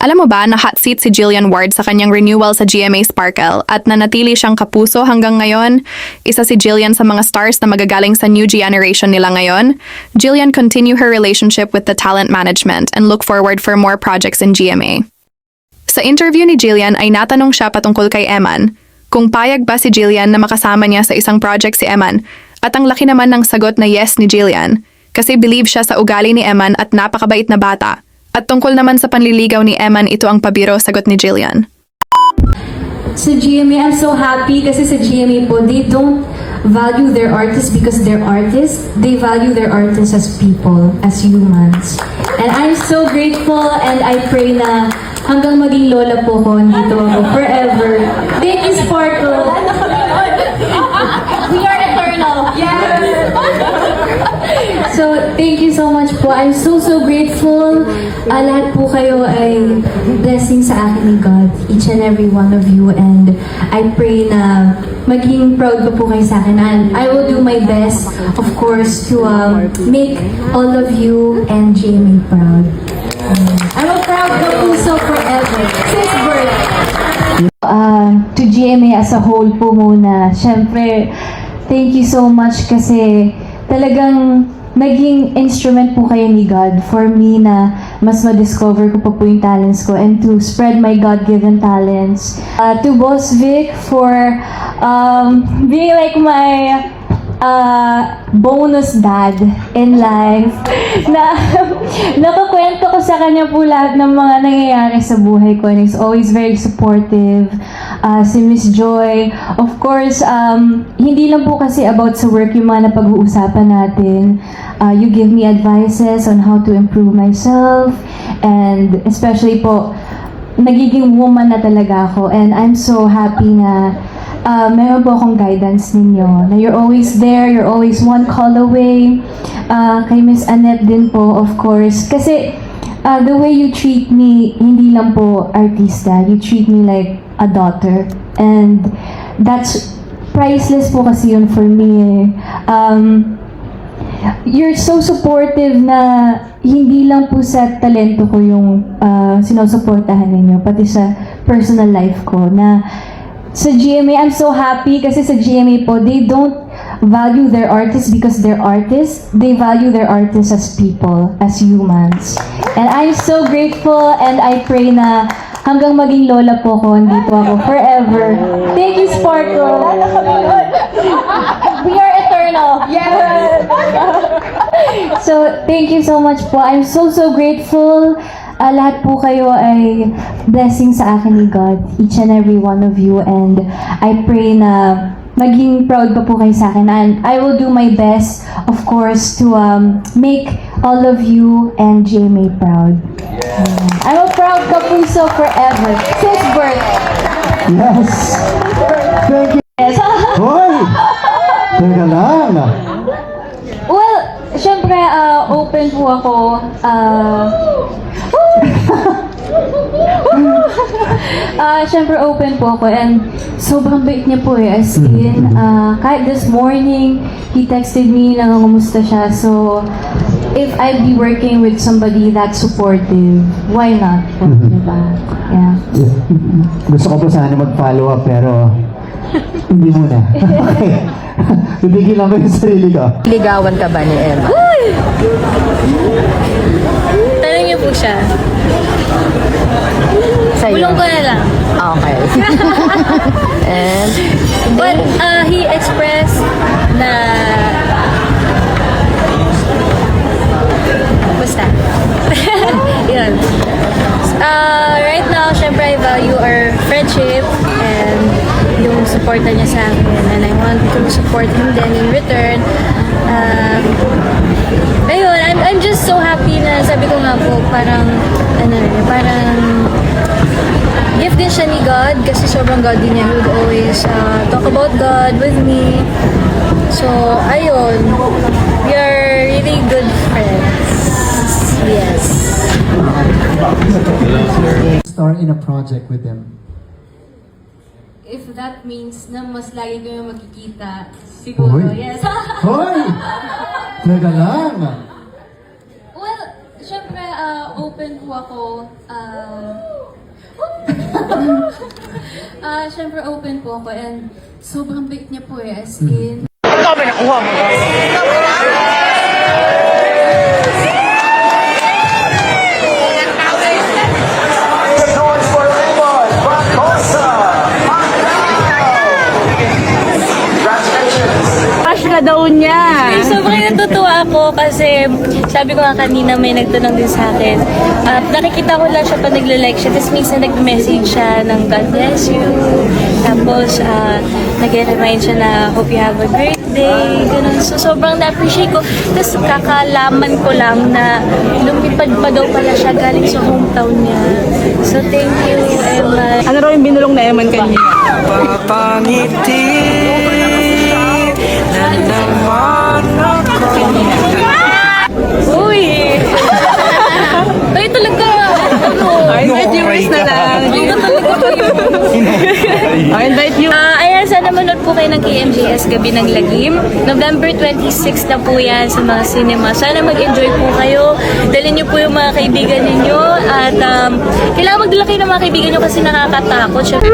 Alam mo ba na hot seat si Jillian Ward sa kanyang renewal sa GMA Sparkle at nanatili siyang kapuso hanggang ngayon? Isa si Jillian sa mga stars na magagaling sa new generation nila ngayon. Jillian continue her relationship with the talent management and look forward for more projects in GMA. Sa interview ni Jillian ay natanong siya patungkol kay Eman, kung payag ba si Jillian na makasama niya sa isang project si Eman, at ang laki naman ng sagot na yes ni Jillian, kasi believe siya sa ugali ni Eman at napakabait na bata. At tungkol naman sa panliligaw ni Eman, ito ang pabiro sagot ni Jillian. Sa GMA, I'm so happy kasi sa GMA po, they don't value their artists because they're artists. They value their artists as people, as humans. And I'm so grateful and I pray na hanggang maging lola po ko, dito ako forever. Thank you, Sparkle! We are eternal! Yes! So, thank you so much po. I'm so grateful. Lahat po kayo ay blessing sa akin ni God, each and every one of you. And I pray na maging proud pa po kayo sa akin. And I will do my best, of course, to make all of you and Jamie proud. I'm a proud Kapuso forever. Since birth. To GMA as a whole po muna, syempre, thank you so much kasi talagang naging instrument po kayo ni God for me na mas ma-discover ko pa po yung talents ko and to spread my God-given talents. To Boss Vic for being like my bonus dad in life. Nakakwento ko sa kanya po lahat ng mga nangyayari sa buhay ko and he's always very supportive. Si Miss Joy, of course, hindi lang po kasi about sa work yung mga napag-uusapan natin. You give me advices on how to improve myself and especially po, nagiging woman na talaga ako and I'm so happy na meron po akong guidance ninyo, na you're always there, you're always one call away. Kay Miss Annette din po, of course. Kasi the way you treat me, hindi lang po artista, you treat me like a daughter. And that's priceless po kasi yun for me. You're so supportive na hindi lang po sa talento ko yung sinusuportahan ninyo, pati sa personal life ko na sa GMA, I'm so happy kasi sa GMA po, they don't value their artists because they're artists. They value their artists as people, as humans. And I'm so grateful and I pray na hanggang maging lola po ko, dito ako forever. Thank you, Sparkle! We are eternal! Yes! So, thank you so much po. I'm so grateful. Lahat po kayo ay blessing sa akin ni God, each and every one of you, and I pray na maging proud pa po kayo sa akin, and I will do my best, of course, to make all of you and Jamie proud. Yeah. I'm a proud Kapuso forever, since birth. Yes! Thank you! Yes. Hoy! Teka lang! Well, syempre, open po ako. Syempre open po ako and sobrang bait niya po as in, kahit this morning he texted me na kumusta siya, so if I'd be working with somebody that's supportive, why not? Diba? Yeah. Gusto ko po sana mag-follow up pero hindi muna. Okay. Bibigyan lang ko yung sarili ko. Ligawan ka ba ni Emma? Tanong niyo po siya. Sa'yo? Bulong ko na lang. Okay. And But he expressed na basta. Yun. Right now, syempre I value our friendship and yung supporta niya sa akin and I want to support him then in return. Ayun, I'm just so happy na sabi ko nga po parang gift din siya ni God kasi sobrang God din niya. He would always talk about God with me. So, ayun. We are really good friends. Yes. Star in a project with them. If that means na mas lagi kayo magkikita, siguro, Hoy. yes. Hoy! Teka lang! Well, syempre, open po ako. Siyempre open po ako and sobrang bait niya po eh, as in. Crush ka daw niya. Sobrang natutuwa ako kasi sabi ko nga kanina may nagtanong din sa akin. Nakikita ko lang siya pa nagle-like siya. Tapos minsan nag-message siya ng God bless you. Tapos nag-remind siya na hope you have a great day. Ganun. So sobrang na-appreciate ko. Tapos kakalaman ko lang na lumipad pa daw pala siya galing sa hometown niya. So thank you, Emma. Ano raw yung binulong na Eman kanya? Papangiti na naman ako. Uy! Ay, talaga! Ano? Invite viewers na lang. Invite you. Ayan, sana manood po kayo ng KMJS Gabi ng Lagim. November 26 na po yan sa mga cinema. Sana mag-enjoy po kayo. Dalhin niyo po yung mga kaibigan ninyo. At kailangan magdala kayo ng mga kaibigan niyo kasi nakakatakot. Syempre,